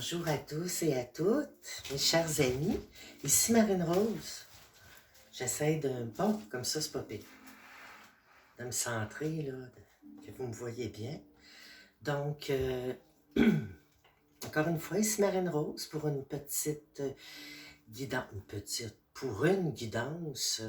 Bonjour à tous et à toutes, mes chers amis. Ici Marine Rose. J'essaie de... Bon, comme ça, c'est pas pire. De me centrer, là, que vous me voyez bien. Donc, encore une fois, ici Marine Rose pour une petite guidance. Pour une guidance.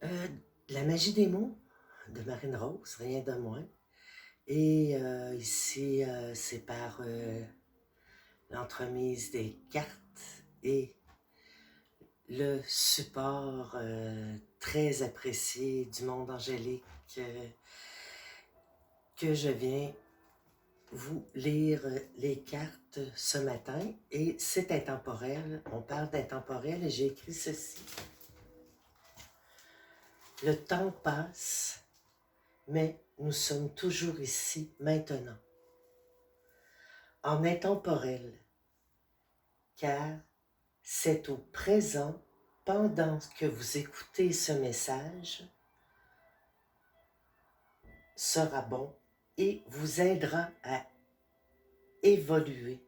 La magie des mots de Marine Rose, rien de moins. Et ici, c'est par l'entremise des cartes et le support très apprécié du monde angélique que je viens vous lire les cartes ce matin. Et c'est intemporel, on parle d'intemporel et j'ai écrit ceci. Le temps passe, mais nous sommes toujours ici, maintenant. En intemporel, car c'est au présent, pendant que vous écoutez ce message, sera bon et vous aidera à évoluer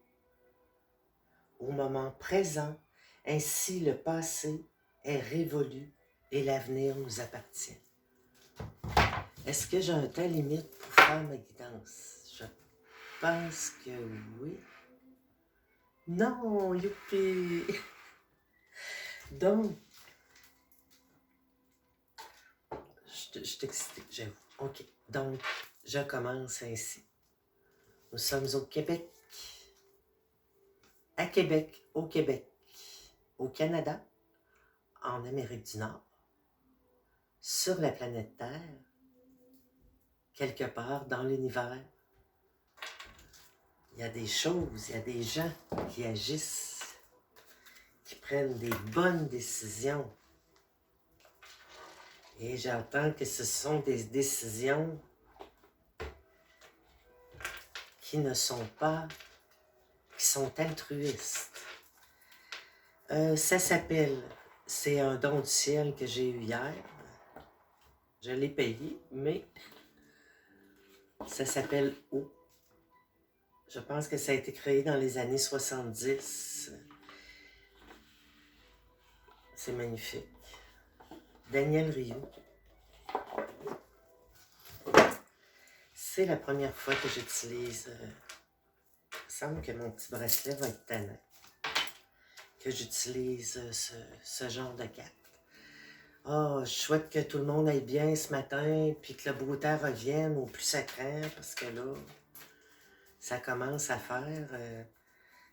au moment présent. Ainsi, le passé est révolu et l'avenir nous appartient. Est-ce que j'ai un temps limite pour faire ma guidance? Je pense que oui. Non, youpi! Donc, je t'explique, j'avoue. OK. Donc, je commence ainsi. Nous sommes au Québec. À Québec, au Canada, en Amérique du Nord, sur la planète Terre, quelque part dans l'univers. Il y a des choses, il y a des gens qui agissent, qui prennent des bonnes décisions. Et j'entends que ce sont des décisions qui ne sont pas, qui sont altruistes. Ça s'appelle, c'est un don du ciel que j'ai eu hier. Je l'ai payé, mais ça s'appelle O. Je pense que ça a été créé dans les années 70. C'est magnifique. Daniel Rioux. C'est la première fois que j'utilise... il me semble que mon petit bracelet va être tannant. Que j'utilise ce genre de carte. Oh, je souhaite que tout le monde aille bien ce matin, puis que le beau temps revienne au plus sacré, parce que là, ça commence à faire.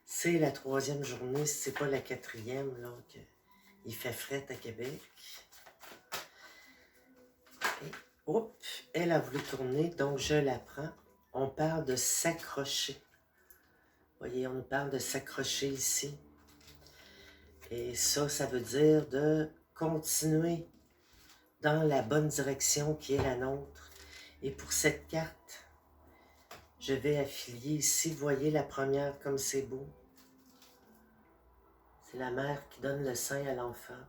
C'est la 3e journée, si c'est pas la 4e, là, qu'il fait fret à Québec. Et, hop, elle a voulu tourner, donc je la prends. On parle de s'accrocher. Vous voyez, on parle de s'accrocher ici. Et ça veut dire de continuer dans la bonne direction qui est la nôtre. Et pour cette carte, je vais affilier ici, vous voyez la première comme c'est beau. C'est la mère qui donne le sein à l'enfant.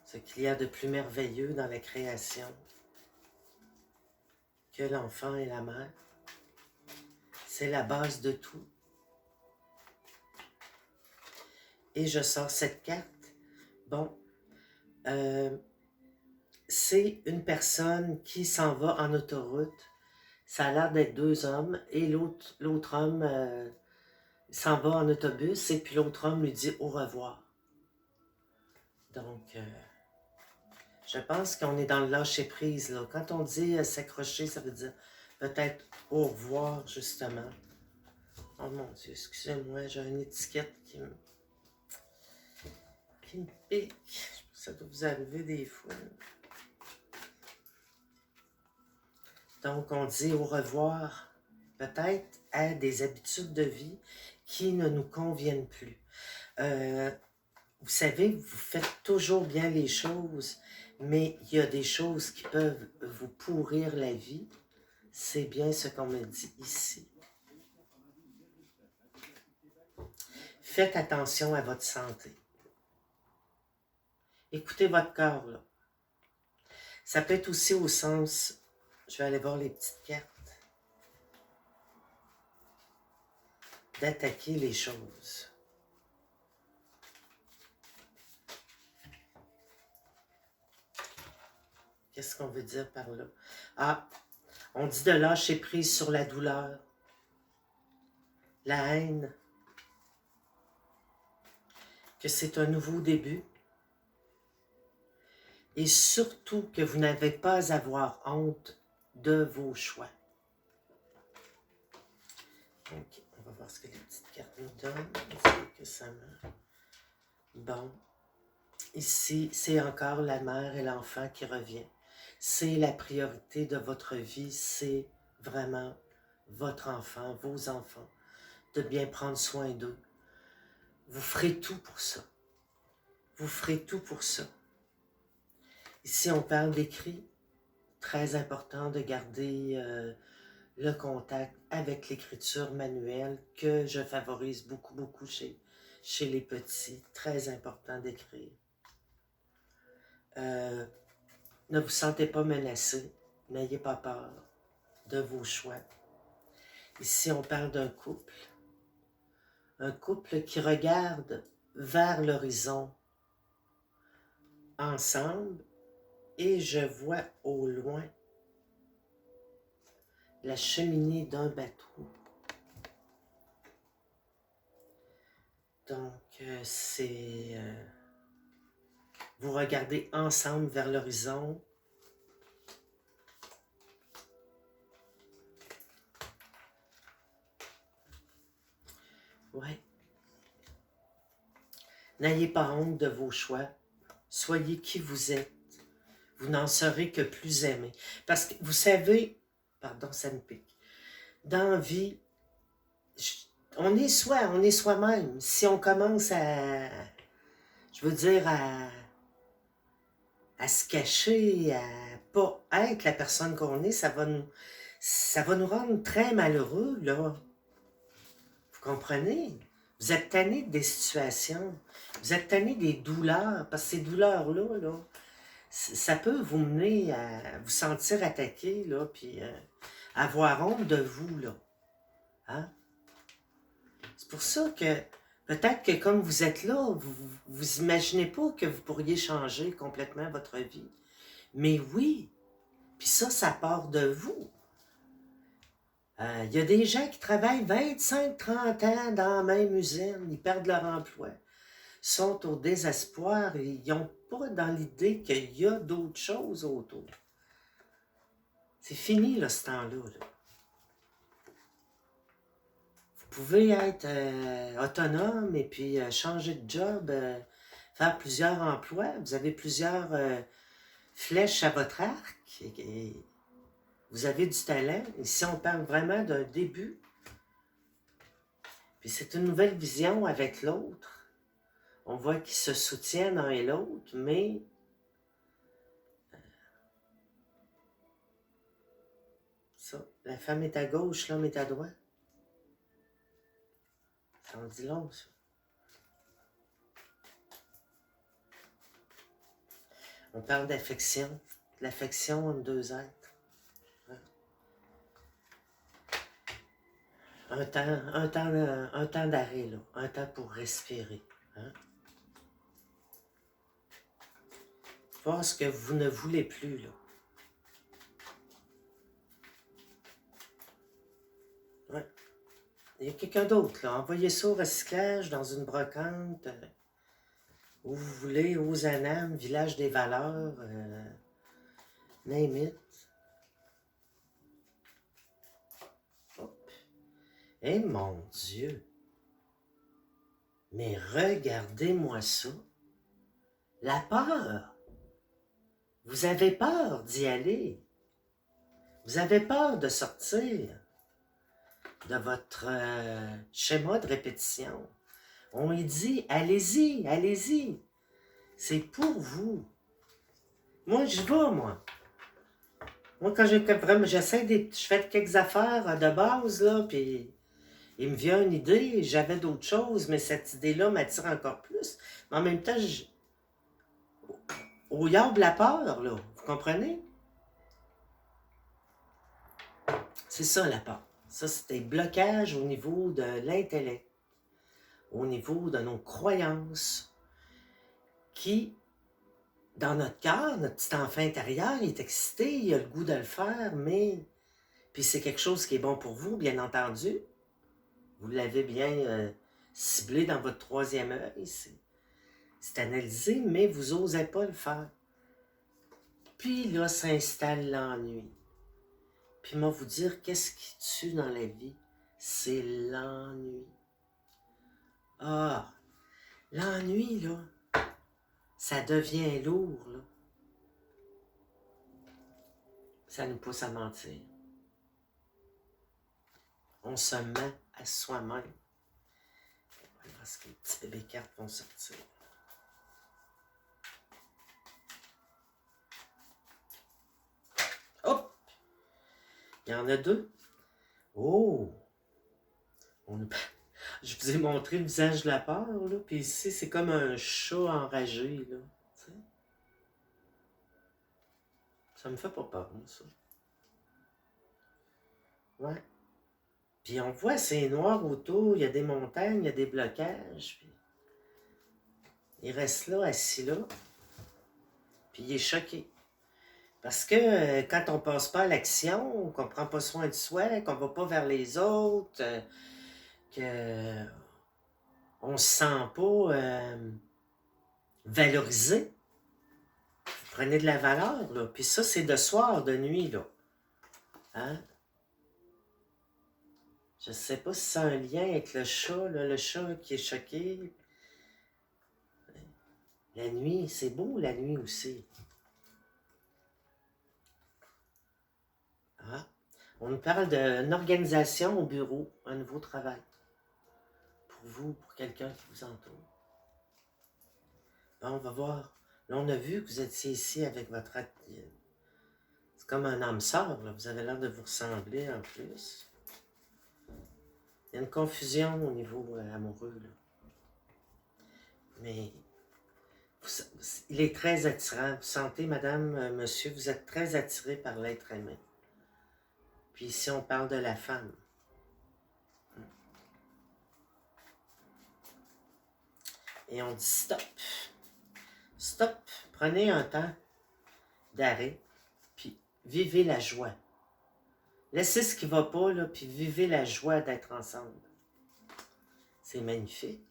Ce qu'il y a de plus merveilleux dans la création que l'enfant et la mère. C'est la base de tout. Et je sors cette carte. Bon, c'est une personne qui s'en va en autoroute. Ça a l'air d'être 2 hommes et l'autre homme s'en va en autobus et puis l'autre homme lui dit au revoir. Donc, je pense qu'on est dans le lâcher-prise, là. Quand on dit s'accrocher, ça veut dire peut-être au revoir, justement. Oh mon Dieu, excusez-moi, j'ai une étiquette qui me pique. Ça doit vous arriver des fois. Donc, on dit au revoir, peut-être à des habitudes de vie qui ne nous conviennent plus. Vous savez, vous faites toujours bien les choses, mais il y a des choses qui peuvent vous pourrir la vie. C'est bien ce qu'on me dit ici. Faites attention à votre santé. Écoutez votre corps, là. Ça peut être aussi au sens... Je vais aller voir les petites cartes. d'attaquer les choses. Qu'est-ce qu'on veut dire par là? Ah, on dit de lâcher prise sur la douleur, la haine, que c'est un nouveau début. Et surtout que vous n'avez pas à avoir honte de vos choix. Ok, on va voir ce que les petites cartes nous donnent. Que ça me... Bon, ici, c'est encore la mère et l'enfant qui revient. C'est la priorité de votre vie, c'est vraiment votre enfant, vos enfants, de bien prendre soin d'eux. Vous ferez tout pour ça. Vous ferez tout pour ça. Ici, on parle d'écrit. Très important de garder le contact avec l'écriture manuelle que je favorise beaucoup, beaucoup chez les petits. Très important d'écrire. Ne vous sentez pas menacé. N'ayez pas peur de vos choix. Ici, on parle d'un couple. Un couple qui regarde vers l'horizon ensemble et je vois au loin la cheminée d'un bateau. Donc, c'est... vous regardez ensemble vers l'horizon. Ouais. N'ayez pas honte de vos choix. Soyez qui vous êtes. Vous n'en serez que plus aimé. Parce que vous savez, pardon, ça me pique. Dans la vie, on est soi-même. Si on commence à, je veux dire, à se cacher, à pas être la personne qu'on est, ça va nous rendre très malheureux, là. Vous comprenez? Vous êtes tanné des situations, vous êtes tanné des douleurs, parce que ces douleurs-là, là, ça peut vous mener à vous sentir attaqué, là, puis avoir honte de vous, là. Hein? C'est pour ça que peut-être que comme vous êtes là, vous imaginez pas que vous pourriez changer complètement votre vie. Mais oui, puis ça part de vous. Il y a des gens qui travaillent 25-30 ans dans la même usine, ils perdent leur emploi, sont au désespoir et ils n'ont pas dans l'idée qu'il y a d'autres choses autour. C'est fini, là, ce temps-là. Là. Vous pouvez être autonome et puis changer de job, faire plusieurs emplois. Vous avez plusieurs flèches à votre arc. Et vous avez du talent. Ici, on parle vraiment d'un début. Puis c'est une nouvelle vision avec l'autre. On voit qu'ils se soutiennent l'un et l'autre, mais ça, la femme est à gauche, l'homme est à droite. Ça en dit long, ça. On parle d'affection, de l'affection entre deux êtres. Un temps d'arrêt, là. Un temps pour respirer. Hein? Voir ce que vous ne voulez plus, là. Ouais. Il y a quelqu'un d'autre, là. Envoyez ça au recyclage dans une brocante, où vous voulez, aux Anames, village des valeurs, name it. Hop. Eh mon Dieu! Mais regardez-moi ça. La peur. Vous avez peur d'y aller. Vous avez peur de sortir de votre schéma de répétition. On lui dit, allez-y, allez-y. C'est pour vous. Moi, je vais, moi. Moi, quand j'essaie je fais quelques affaires de base, là, puis il me vient une idée, j'avais d'autres choses, mais cette idée-là m'attire encore plus. Mais en même temps, au yard de la peur, là, vous comprenez? C'est ça, la peur. Ça, c'est des blocages au niveau de l'intellect, au niveau de nos croyances, qui, dans notre cœur, notre petit enfant intérieur, il est excité, il a le goût de le faire, mais... Puis c'est quelque chose qui est bon pour vous, bien entendu. Vous l'avez bien ciblé dans votre troisième œil, c'est analysé, mais vous n'osez pas le faire. Puis là, s'installe l'ennui. Puis moi, vous dire, qu'est-ce qui tue dans la vie? C'est l'ennui. Ah, l'ennui, là, ça devient lourd, là. Ça nous pousse à mentir. On se ment à soi-même. Parce que les petits bébés cartes vont sortir. Hop! Il y en a deux. Oh! Je vous ai montré le visage de la peur, là. Puis ici, c'est comme un chat enragé, là. Tu sais? Ça me fait pas peur, moi, ça. Ouais. Puis on voit, c'est noir autour, il y a des montagnes, il y a des blocages. Puis il reste là, assis là. Puis il est choqué. Parce que quand on passe pas à l'action, qu'on prend pas soin de soi, qu'on va pas vers les autres, que on se sent pas valorisé, vous prenez de la valeur, là. Puis ça, c'est de soir, de nuit, là. Hein? Je sais pas si c'est un lien avec le chat, là, le chat qui est choqué. La nuit, c'est beau, la nuit aussi. Ah. On nous parle d'une organisation au bureau, un nouveau travail. Pour vous, pour quelqu'un qui vous entoure. Bon, on va voir. Là, on a vu que vous étiez ici avec votre... C'est comme un âme sœur, là. Vous avez l'air de vous ressembler en plus. Il y a une confusion au niveau amoureux, là. Mais il est très attirant. Vous sentez, madame, monsieur, vous êtes très attiré par l'être aimé. Puis ici, on parle de la femme. Et on dit stop. Stop. Prenez un temps d'arrêt, puis vivez la joie. Laissez ce qui ne va pas, là, puis vivez la joie d'être ensemble. C'est magnifique.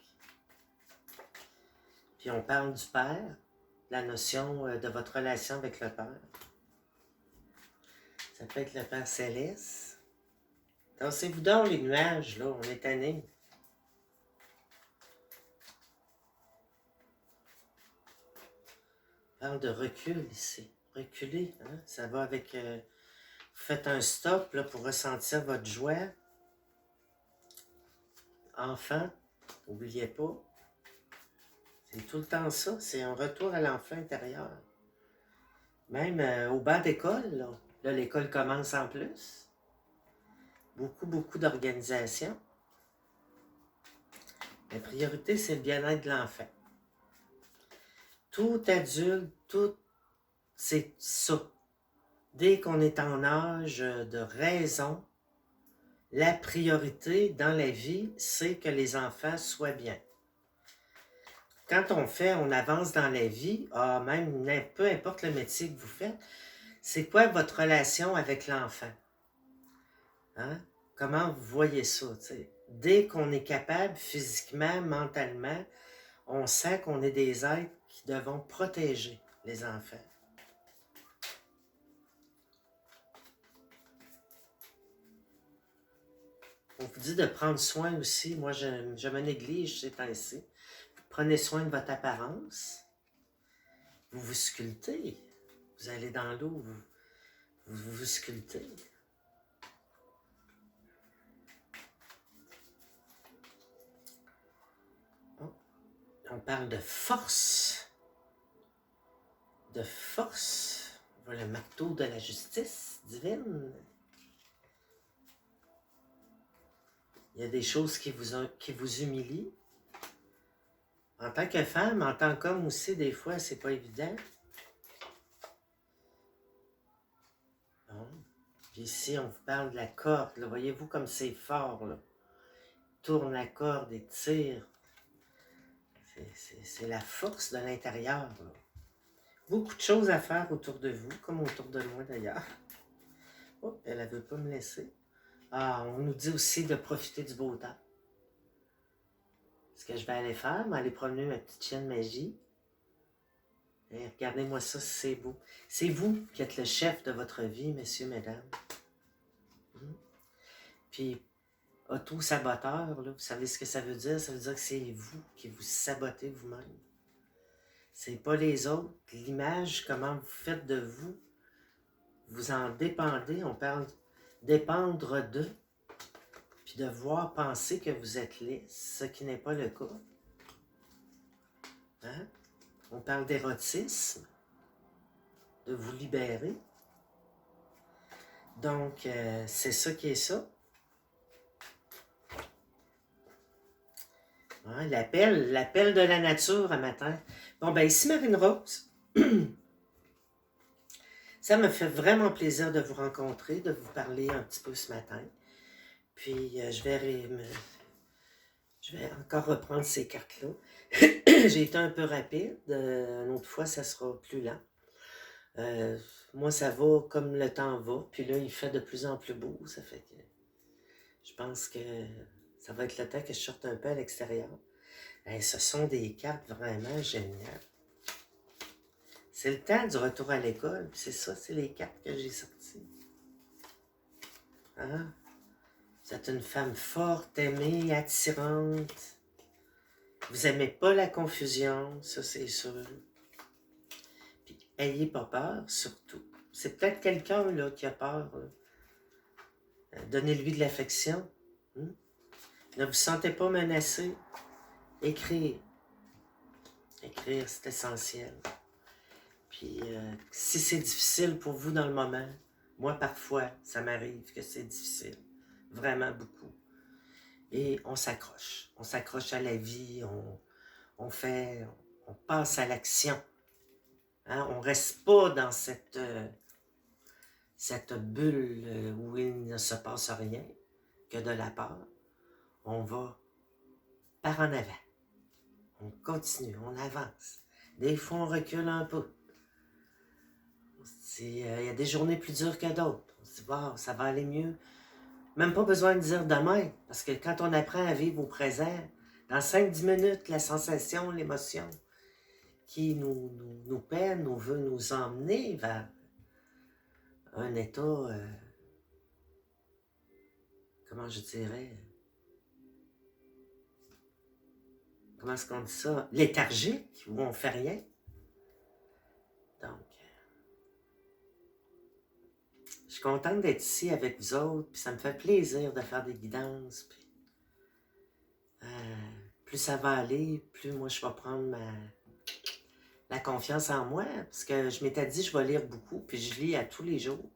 Puis on parle du Père, la notion de votre relation avec le Père. Ça peut être le Père Céleste. Dansez-vous dans les nuages, là, on est tanné. On parle de recul ici. Reculez, hein? Ça va avec... vous faites un stop là, pour ressentir votre joie. Enfant, n'oubliez pas. C'est tout le temps ça. C'est un retour à l'enfant intérieur. Même au banc d'école, là l'école commence en plus. Beaucoup d'organisation. La priorité, c'est le bien-être de l'enfant. Tout adulte, tout, c'est ça. Dès qu'on est en âge de raison, la priorité dans la vie, c'est que les enfants soient bien. Quand on avance dans la vie, même peu importe le métier que vous faites, c'est quoi votre relation avec l'enfant? Hein? Comment vous voyez ça? T'sais? Dès qu'on est capable, physiquement, mentalement, on sent qu'on est des êtres qui devons protéger les enfants. On vous dit de prendre soin aussi. Moi, je me néglige ces temps-ci. Vous prenez soin de votre apparence. Vous vous sculptez. Vous allez dans l'eau, vous sculptez. Bon. On parle de force. De force. On voit le marteau de la justice divine. Il y a des choses qui vous humilient. En tant que femme, en tant qu'homme aussi, des fois, c'est pas évident. Bon. Puis Puis ici, on vous parle de la corde. Voyez-vous comme c'est fort, là. Tourne la corde et tire. C'est la force de l'intérieur, là. Beaucoup de choses à faire autour de vous, comme autour de moi d'ailleurs. Oh, elle ne veut pas me laisser. Ah, on nous dit aussi de profiter du beau temps. Ce que je vais aller faire, aller promener ma petite chienne magie. Et regardez-moi ça, c'est beau. C'est vous qui êtes le chef de votre vie, messieurs, mesdames. Puis, auto-saboteur, là, vous savez ce que ça veut dire? Ça veut dire que c'est vous qui vous sabotez vous-même. C'est pas les autres. L'image, comment vous faites de vous, vous en dépendez. On parle dépendre de, puis devoir penser que vous êtes lisse, ce qui n'est pas le cas. Hein? On parle d'érotisme, de vous libérer. Donc, c'est ça qui est ça. Hein, l'appel de la nature à matin. Bon, ben ici, Marine Rose, ça me fait vraiment plaisir de vous rencontrer, de vous parler un petit peu ce matin. Puis, je vais encore reprendre ces cartes-là. J'ai été un peu rapide. Une autre fois, ça sera plus lent. Moi, ça va comme le temps va. Puis là, il fait de plus en plus beau. Ça fait que je pense que ça va être le temps que je sorte un peu à l'extérieur. Ce sont des cartes vraiment géniales. C'est le temps du retour à l'école. C'est ça, c'est les cartes que j'ai sorties. Hein? Vous êtes une femme forte, aimée, attirante. Vous n'aimez pas la confusion, ça c'est sûr. Puis, ayez pas peur, surtout. C'est peut-être quelqu'un là qui a peur. Donnez-lui de l'affection. Ne vous sentez pas menacé. Écrire. Écrire, c'est essentiel. Puis, si c'est difficile pour vous dans le moment, moi, parfois, ça m'arrive que c'est difficile. Vraiment beaucoup. Et on s'accroche. On s'accroche à la vie. On passe à l'action. Hein? On ne reste pas dans cette bulle où il ne se passe rien que de la peur. On va par en avant. On continue, on avance. Des fois, on recule un peu. Il y a des journées plus dures que d'autres. On se dit, wow, ça va aller mieux. Même pas besoin de dire demain, parce que quand on apprend à vivre au présent, dans 5-10 minutes, la sensation, l'émotion qui nous peine ou veut nous emmener vers un état, comment je dirais, comment est-ce qu'on dit ça, léthargique, où on fait rien. Donc, je suis contente d'être ici avec vous autres, puis ça me fait plaisir de faire des guidances. Puis, plus ça va aller, plus moi je vais prendre la confiance en moi, parce que je m'étais dit je vais lire beaucoup, puis je lis à tous les jours.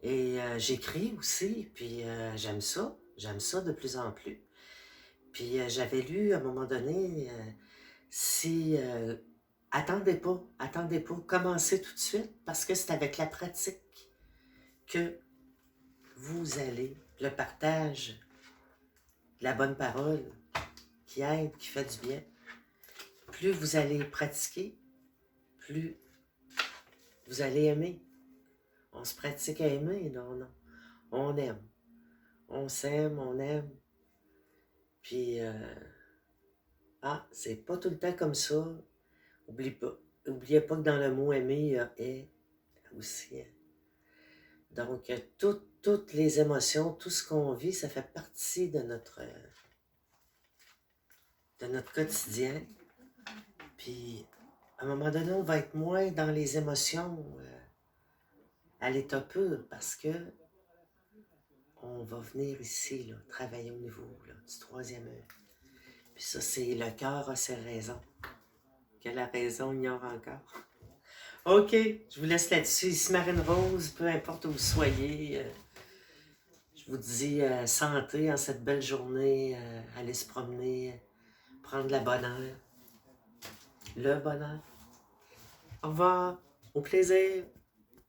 Et j'écris aussi, puis j'aime ça de plus en plus. Puis j'avais lu à un moment donné, attendez pas, commencez tout de suite, parce que c'est avec la pratique que vous allez, le partage de la bonne parole qui aide, qui fait du bien, plus vous allez pratiquer, plus vous allez aimer. On se pratique à aimer, non. On aime. On s'aime, on aime. Puis, c'est pas tout le temps comme ça. Oubliez pas que dans le mot aimer, il y a est aussi. Donc, toutes les émotions, tout ce qu'on vit, ça fait partie de notre quotidien. Puis, à un moment donné, on va être moins dans les émotions à l'état pur parce que on va venir ici, là, travailler au niveau là, du troisième œil. Puis ça, c'est le cœur a ses raisons, que la raison ignore encore. OK, je vous laisse là-dessus. Ici Marine Rose, peu importe où vous soyez, je vous dis santé en cette belle journée, aller se promener, prendre la bonne heure. Le bonheur. Au revoir, au plaisir.